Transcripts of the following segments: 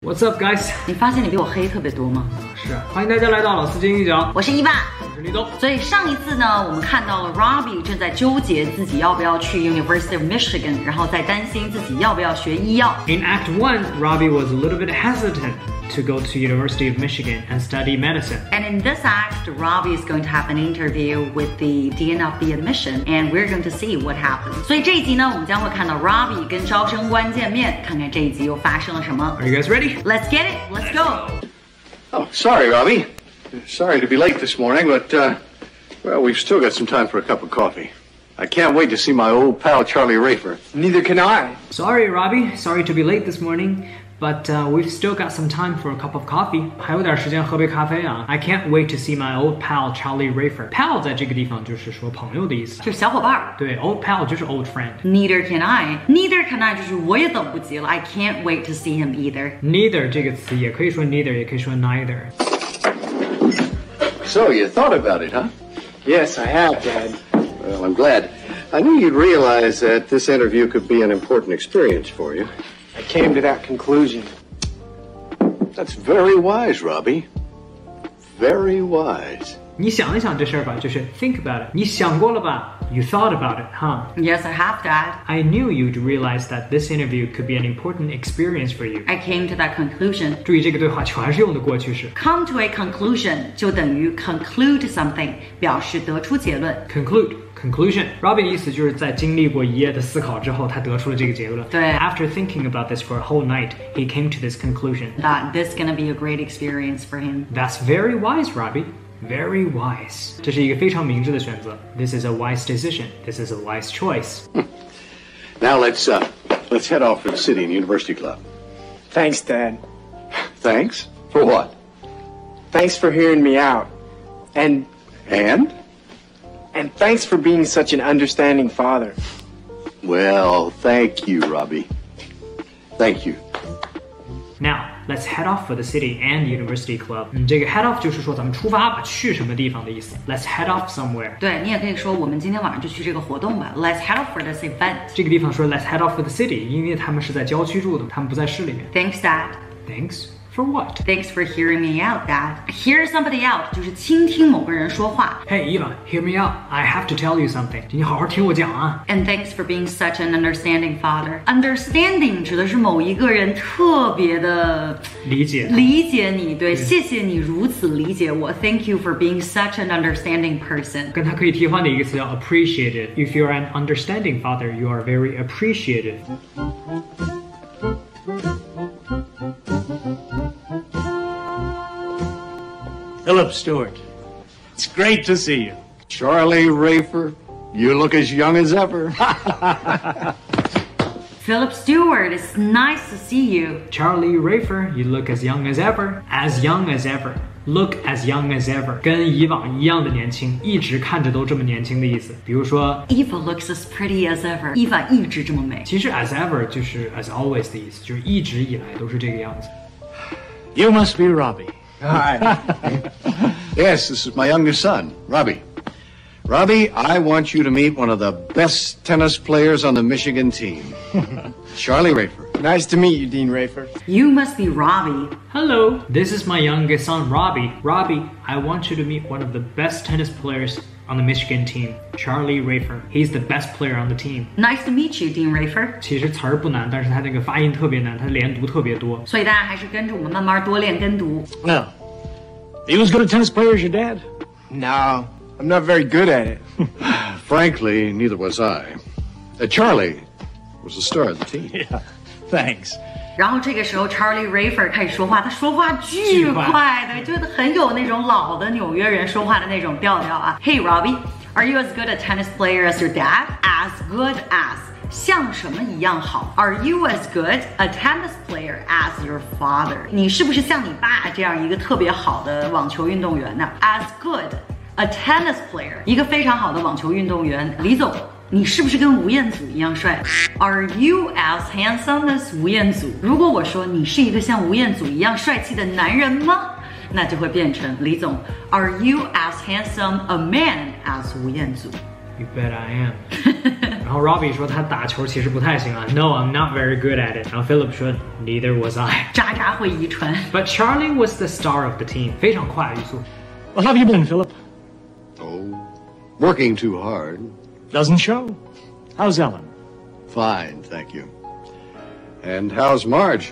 What's up, guys？ 你发现你比我黑特别多吗？是，欢迎大家来到老司机英语角，我是伊爸，我是李总。所以上一次呢，我们看到了 Robbie 正在纠结自己要不要去 University of Michigan， 然后在担心自己要不要学医药。In Act 1, Robbie was a little bit hesitant to go to University of Michigan and study medicine. And in this act, Robbie is going to have an interview with the dean of the admission, and we're going to see what happens. 所以这一集呢，我们将会看到 Robbie 跟招生官见面，看看这一集又发生了什么。 Are you guys ready? Let's get it. Let's go. Oh, sorry, Robbie. Sorry to be late this morning, but, well, we've still got some time for a cup of coffee. I can't wait to see my old pal Charlie Rafer. Neither can I. Sorry, Robbie. Sorry to be late this morning. But we've still got some time for a cup of coffee. 还有点时间喝杯咖啡啊 I can't wait to see my old pal Charlie Rafer. Pal 在这个地方就是说朋友的意思，就是小伙伴。对 ，old pal 就是 old friend. Neither can I. Neither can I 就是我也等不及了。I can't wait to see him either. Neither 这个词也可以说 neither， 也可以说 neither. So, you thought about it, huh? Yes, I have, Dad. Well, I'm glad. I knew you'd realize that this interview could be an important experience for you. I came to that conclusion. That's very wise, Robbie. Very wise. 你想一想这事儿吧，就是 think about it. 你想过了吧 ？You thought about it, huh? Yes, I have, Dad. I knew you'd realize that this interview could be an important experience for you. I came to that conclusion. 注意这个对话全是用的过去式。Come to a conclusion 就等于 conclude something， 表示得出结论。Conclusion. Robbie 的意思就是在经历过一夜的思考之后，他得出了这个结论。对 After thinking about this for a whole night, he came to this conclusion. That this gonna be a great experience for him. That's very wise, Robbie. Very wise. 这是一个非常明智的选择。This is a wise decision. This is a wise choice. Now let's head off for the city and university club. Thanks, Dad. Thanks? For what? Thanks for hearing me out. And thanks for being such an understanding father. Well, thank you, Robbie. Thank you. Now, let's head off for the city and university club. 这个 head off 就是说咱们出发吧，去什么地方的意思。Let's head off somewhere. 对，你也可以说我们今天晚上就去这个活动吧。Let's head off for this event. 这个地方说 let's head off for the city， 因为他们是在郊区住的，他们不在市里面。 Thanks, Dad. Thanks for what? Thanks for hearing me out, Dad. Hear somebody out 就是倾听某个人说话。 Hey, Eva, hear me out. I have to tell you something. 你好好听我讲啊。 And thanks for being such an understanding father. Understanding 指的是某一个人特别的理解你，对，谢谢你如此理解我。Thank you for being such an understanding person. 跟它可以替换的一个词叫 appreciated. If you're an understanding father, you are very appreciative. Philip Stewart, it's great to see you. Charlie Rafer, you look as young as ever. Philip Stewart, it's nice to see you. Charlie Rafer, you look as young as ever. As young as ever. Look as young as ever. 跟以往一样的年轻，一直看着都这么年轻的意思。比如说 Eva looks as pretty as ever. Eva 一直这么美。其实 as ever 就是 as always 的意思，就是一直以来都是这个样子。 You must be Robbie. Hi. Yes, this is my youngest son, Robbie. Robbie, I want you to meet one of the best tennis players on the Michigan team. Charlie Rafer. Nice to meet you, Dean Rafer. You must be Robbie. Hello, this is my youngest son, Robbie. Robbie, I want you to meet one of the best tennis players on the Michigan team, Charlie Rafer. He's the best player on the team. Nice to meet you, Dean Rafer. 其实词儿不难，但是他那个发音特别难，他连读特别多。所以大家还是跟着我们慢慢多练跟读。 No. Are you as good a tennis player as your dad? No, I'm not very good at it. Frankly, neither was I. Charlie was the star of the team. Yeah, thanks. 然后这个时候 Charlie Rafer 开始说话，他说话巨快的，就很有那种老的纽约人说话的那种调调啊。Hey Robbie, are you as good a tennis player as your dad? As good as 像什么一样好 ？Are you as good a tennis player as your father? 你是不是像你爸这样一个特别好的网球运动员呢 ？As good a tennis player， 一个非常好的网球运动员。李总。 你是不是跟吴彦祖一样帅 ？Are you as handsome as 吴彦祖？如果我说你是一个像吴彦祖一样帅气的男人吗？那就会变成李总 ，Are you as handsome a man as 吴彦祖？ You bet I am. 然后 Robbie 说他打球其实不太行啊 ，No, I'm not very good at it。然后 Philip 说 Neither was I。渣渣会遗传。But Charlie was the star of the team， 非常快语速。Well, how have you been, Philip? Oh, working too hard. Doesn't show. How's Ellen? Fine, thank you. And how's Marge?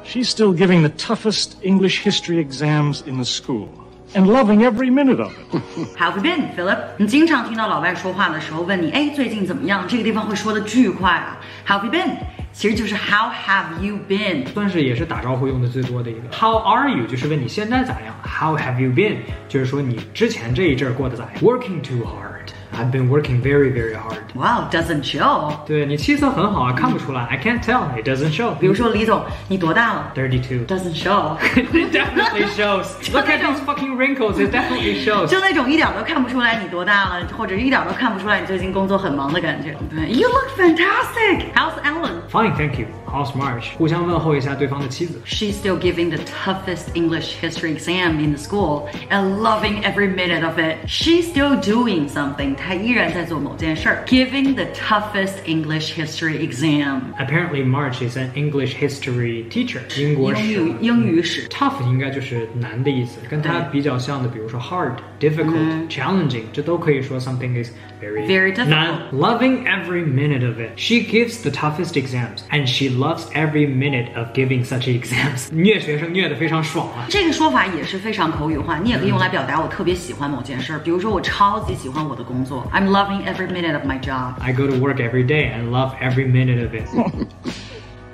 She's still giving the toughest English history exams in the school and loving every minute of it. How have you been, Philip? 你经常听到老外说话的时候问你，哎，最近怎么样？这个地方会说的巨快啊。How have you been? 其实就是 How have you been？ 算是也是打招呼用的最多的一个。How are you？ 就是问你现在咋样。How have you been？ 就是说你之前这一阵过得咋样。Working too hard。I've been working very, very hard. Wow, doesn't show. 对你气色很好啊，看不出来。I can't tell. It doesn't show. 比如说李总，你多大了 32. Doesn't show. It definitely shows. Look at these fucking wrinkles. It definitely shows. 就那种一点都看不出来你多大了，或者一点都看不出来你最近工作很忙的感觉。对 ，You look fantastic. How's Ellen? Fine, thank you. How's Marge? 互相问候一下对方的妻子。She's still giving the toughest English history exam in the school and loving every minute of it. She's still doing something. 她依然在做某件事儿 ，giving the toughest English history exam. Apparently, Marge is an English history teacher. 英国史。英语史。Tough 应该就是难的意思，跟它比较像的，比如说 hard, difficult, challenging， 这都可以说 something is very difficult. 难。Loving every minute of it. She gives the toughest exams, and she loves every minute of giving such exams. 虐学生虐得非常爽啊！这个说法也是非常口语化，你也可以用来表达我特别喜欢某件事，比如说我超级喜欢我的工作。I'm loving every minute of my job. I go to work every day and love every minute of it.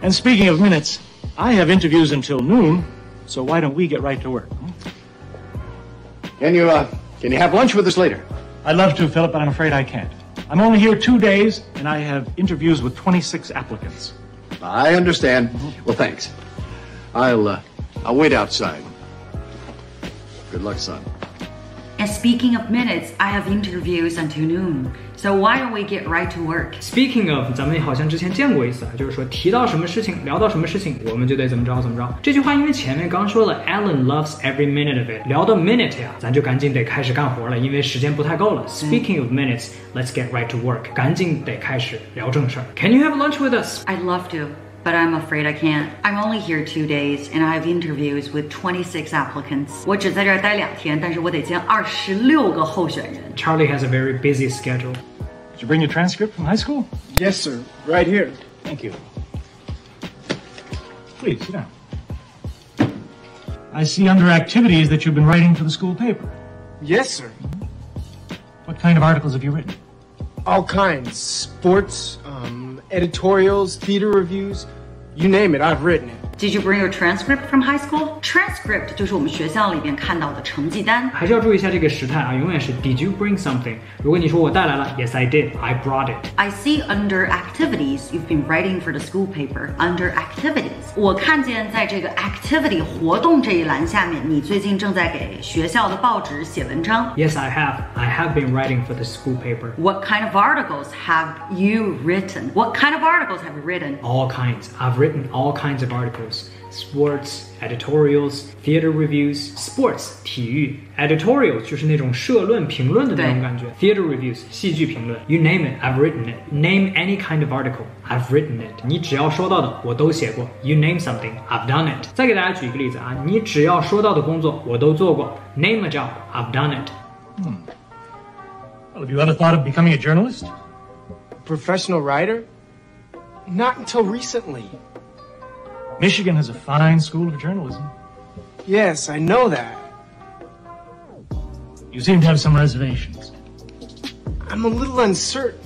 And speaking of minutes, I have interviews until noon, so why don't we get right to work? Can you have lunch with us later? I'd love to, Philip, but I'm afraid I can't. I'm only here 2 days, and I have interviews with 26 applicants. I understand. Well, thanks. I'll wait outside. Good luck, son. And speaking of minutes, I have interviews until noon. So why don't we get right to work? Speaking of， 咱们好像之前见过一次啊，就是说提到什么事情，聊到什么事情，我们就得怎么着怎么着。这句话因为前面刚说了 Ellen loves every minute of it， 聊到 minute 呀，咱就赶紧得开始干活了，因为时间不太够了。Speaking of minutes, let's get right to work， 赶紧得开始聊正事儿。Can you have lunch with us? I'd love to. But I'm afraid I can't. I'm only here 2 days, and I have interviews with 26 applicants. 我只在这儿待2天，但是我得见26个候选人。Charlie has a very busy schedule. Did you bring your transcript from high school? Yes, sir. Right here. Thank you. Please, sit down. I see under activities that you've been writing for the school paper. Yes, sir. What kind of articles have you written? All kinds. Sports, editorials, theater reviews. You name it, I've written it. Did you bring your transcript from high school? Transcript 就是我们学校里边看到的成绩单。还是要注意一下这个时态啊，永远是 Did you bring something？ 如果你说我带来了 ，Yes I did, I brought it. I see under activities you've been writing for the school paper. Under activities， 我看见在这个 activity 活动这一栏下面，你最近正在给学校的报纸写文章。Yes, I have. I have been writing for the school paper. What kind of articles have you written? What kind of articles have you written? All kinds. I've written all kinds of articles. Sports, editorials, theater reviews. Sports 体育 editorial 就是那种社论评论的那种感觉 theater reviews 戏剧评论 You name it, I've written it. Name any kind of article, I've written it. 你只要说到的我都写过 You name something, I've done it. 再给大家举一个例子啊，你只要说到的工作我都做过 Name a job, I've done it. Well, have you ever thought of becoming a journalist? Professional writer? Not until recently. Michigan has a fine school of journalism. Yes, I know that. You seem to have some reservations. I'm a little uncertain.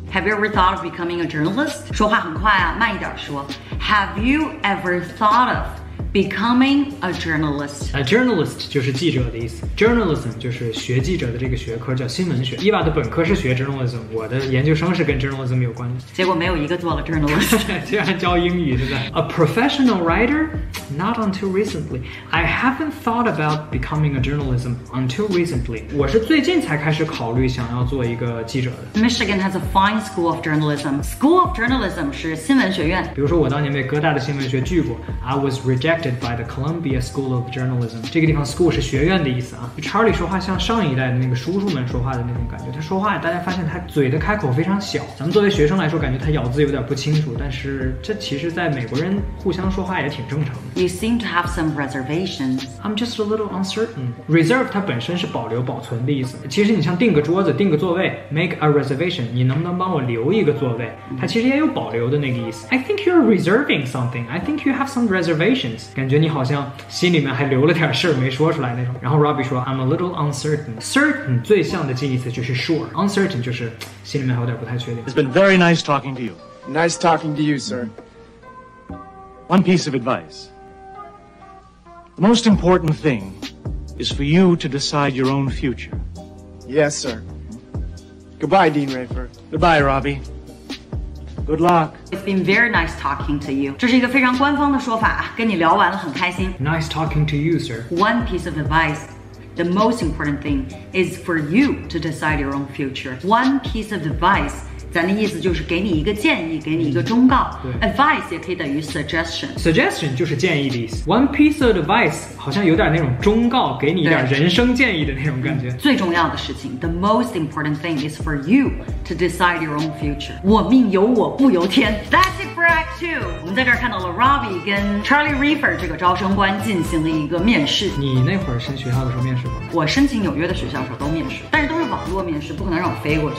Have you ever thought of becoming a journalist? 说话很快啊，慢一点说。Have you ever thought of becoming a journalist? A journalist 就是记者的意思 Journalism 就是学记者的这个学科叫新闻学伊娃的本科是学 journalism 我的研究生是跟 journalism 有关的结果没有一个做了 journalist 居然教英语对不对 A professional writer? Not until recently. I haven't thought about becoming a journalism until recently. 我是最近才开始考虑想要做一个记者的。Michigan has a fine school of journalism. School of journalism 是新闻学院。比如说我当年被哥大的新闻学拒过 I was rejected by the Columbia School of Journalism. 这个地方 school 是学院的意思啊。就 Charlie 说话像上一代的那个叔叔们说话的那种感觉。他说话大家发现他嘴的开口非常小。咱们作为学生来说，感觉他咬字有点不清楚，但是这其实在美国人互相说话也挺正常的。You seem to have some reservations. I'm just a little uncertain. Reserve 它本身是保留、保存的意思。其实你像订个桌子、订个座位 ，make a reservation， 你能不能帮我留一个座位？它其实也有保留的那个意思。I think you're reserving something. I think you have some reservations. 感觉你好像心里面还留了点事儿没说出来那种。然后 Robbie 说 I'm a little uncertain. Certain 最像的近义词就是 sure. Uncertain 就是心里面还有点不太确定。It's been very nice talking to you. Nice talking to you, sir. One piece of advice. The most important thing is for you to decide your own future. Yes, sir. Goodbye, Dean Rafer. Goodbye, Robbie. Good luck. It's been very nice talking to you. 这是一个非常官方的说法啊，跟你聊完了很开心。Nice talking to you, sir. One piece of advice. The most important thing is for you to decide your own future. One piece of advice. 咱的意思就是给你一个建议，给你一个忠告。Advice 也可以等于 suggestion。Suggestion 就是建议的意思。One piece of advice 好像有点那种忠告，给你一点人生建议的那种感觉。最重要的事情 ，the most important thing is for you to decide your own future. 我命由我不由天。That's it for Act 2。我们在这儿看到了 Robbie 跟 Charlie Refer 这个招生官进行了一个面试。你那会儿申学校的时候面试过吗？我申请纽约的学校的时候都面试，但是都是网络面试，不可能让我飞过去。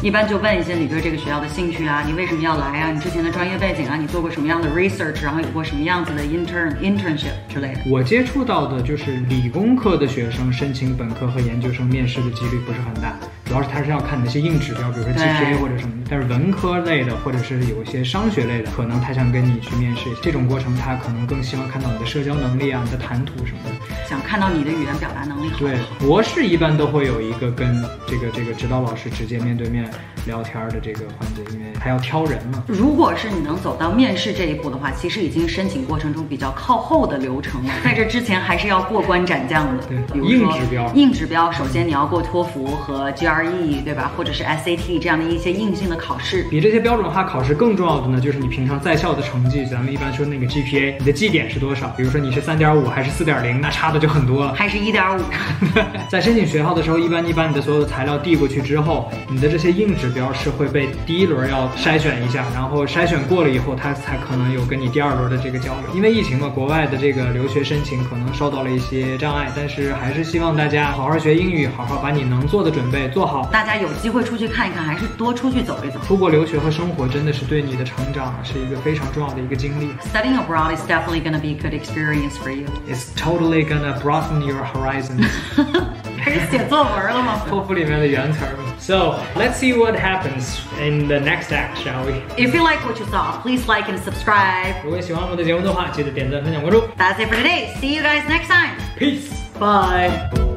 一般就问一些你对这个学校的兴趣啊，你为什么要来啊，你之前的专业背景啊，你做过什么样的 research， 然后有过什么样子的 internship 之类的。我接触到的就是理工科的学生申请本科和研究生面试的几率不是很大，主要是他是要看那些硬指标，比如说 GPA 或者什么的。但是文科类的或者是有一些商学类的，可能他想跟你去面试，这种过程他可能更希望看到你的社交能力啊，你的谈吐什么的，想看到你的语言表达能力好不好。对，博士一般都会有一个跟这个指导老师直接面对面聊天的这个环节，因为他要挑人嘛。如果是你能走到面试这一步的话，其实已经申请过程中比较靠后的流程了。在这之前还是要过关斩将的。对，比如说硬指标，首先你要过托福和 GRE， 对吧？或者是 SAT 这样的一些硬性的考试。比这些标准化考试更重要的呢，就是你平常在校的成绩。咱们一般说那个 GPA， 你的绩点是多少？比如说你是 3.5 还是 4.0， 那差的就很多了。还是 1.5。在申请学校的时候，一般你把你的所有的材料递过去之后，你的这些硬指标是会被第一轮要筛选一下，然后筛选过了以后，他才可能有跟你第二轮的这个交流。因为疫情嘛，国外的这个留学申请可能受到了一些障碍，但是还是希望大家好好学英语，好好把你能做的准备做好。大家有机会出去看一看，还是多出去走一走。出国留学和生活真的是对你的成长是一个非常重要的一个经历。Studying abroad is definitely going to be a good experience for you. It's totally gonna broaden your horizons. 开始写作文了吗？托福里面的原词儿。So let's see what happens in the next act, shall we? If you like what you saw, please like and subscribe. 如果喜欢我们的节目的话，记得点赞、分享、关注。That's it for today. See you guys next time. Peace. Bye.